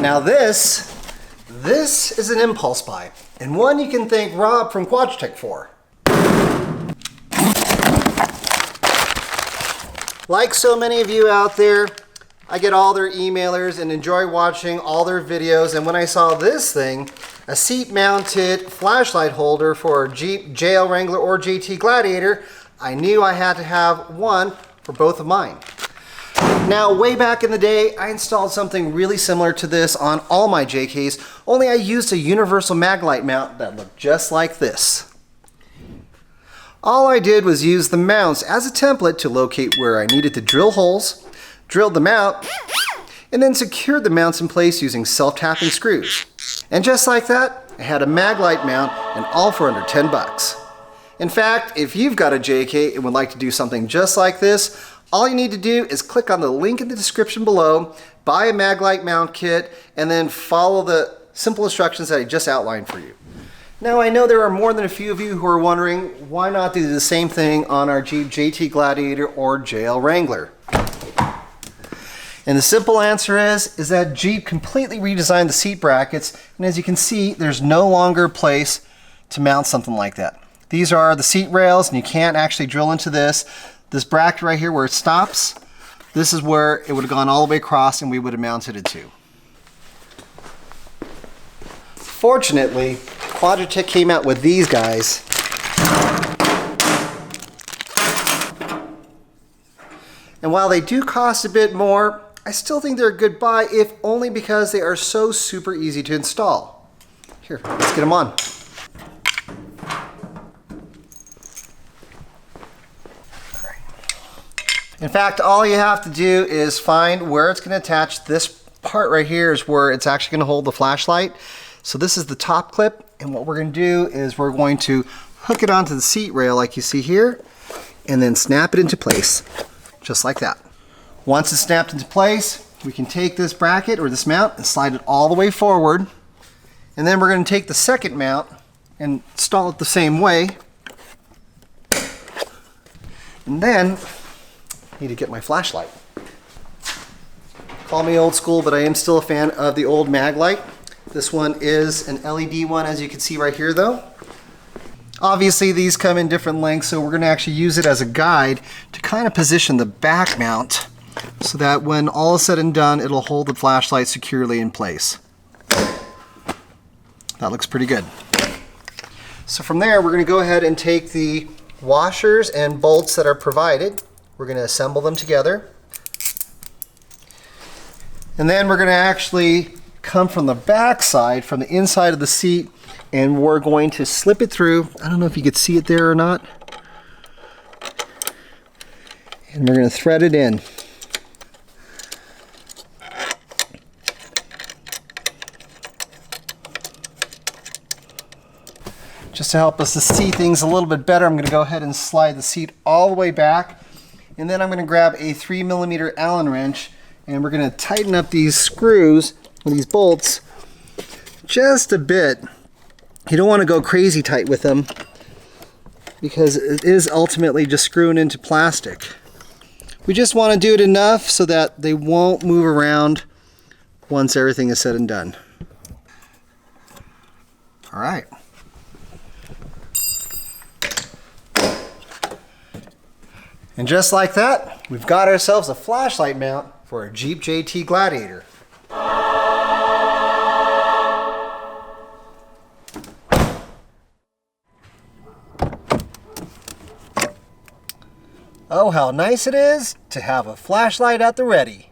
Now this is an impulse buy, and one you can thank Rob from Quadratec for. Like so many of you out there, I get all their emailers and enjoy watching all their videos, and when I saw this thing, a seat-mounted flashlight holder for a Jeep JL WRANGLER or JT Gladiator, I knew I had to have one for both of mine. Now, way back in the day, I installed something really similar to this on all my JKs, only I used a universal maglite mount that looked just like this. All I did was use the mounts as a template to locate where I needed to drill holes, drilled them out, and then secured the mounts in place using self-tapping screws. And just like that, I had a maglite mount, and all for under 10 bucks. In fact, if you've got a JK and would like to do something just like this, all you need to do is click on the link in the description below, buy a maglite mount kit, and then follow the simple instructions that I just outlined for you. Now, I know there are more than a few of you who are wondering, why not do the same thing on our Jeep JT Gladiator or JL WRANGLER? And the simple answer is that Jeep completely redesigned the seat brackets, and as you can see, there's no longer a place to mount something like that. These are the seat rails, and you can't actually drill into this. This bracket right here where it stops, this is where it would have gone all the way across and we would have mounted it to. Fortunately, Quadratec came out with these guys. And while they do cost a bit more, I still think they're a good buy, if only because they are so super easy to install. Here, let's get them on. In fact, all you have to do is find where it's going to attach. This part right here is where it's actually going to hold the flashlight. So this is the top clip, and what we're going to do is we're going to hook it onto the seat rail like you see here, and then snap it into place, just like that. Once it's snapped into place, we can take this bracket or this mount and slide it all the way forward, and then we're going to take the second mount and install it the same way, and then need to get my flashlight. Call me old school, but I am still a fan of the old maglite. This one is an LED one, as you can see right here though. Obviously these come in different lengths, so we're going to actually use it as a guide to kind of position the back mount so that when all is said and done, it'll hold the flashlight securely in place. That looks pretty good. So from there, we're going to go ahead and take the washers and bolts that are provided. We're going to assemble them together. And then we're going to actually come from the back side, from the inside of the seat, and we're going to slip it through. I don't know if you could see it there or not. And we're going to thread it in. Just to help us to see things a little bit better, I'm going to go ahead and slide the seat all the way back. And then I'm going to grab a 3mm Allen wrench, and we're going to tighten up these screws, or these bolts, just a bit. You don't want to go crazy tight with them because it is ultimately just screwing into plastic. We just want to do it enough so that they won't move around once everything is said and done. All right. And just like that, we've got ourselves a flashlight mount for a Jeep JT Gladiator. Oh, how nice it is to have a flashlight at the ready.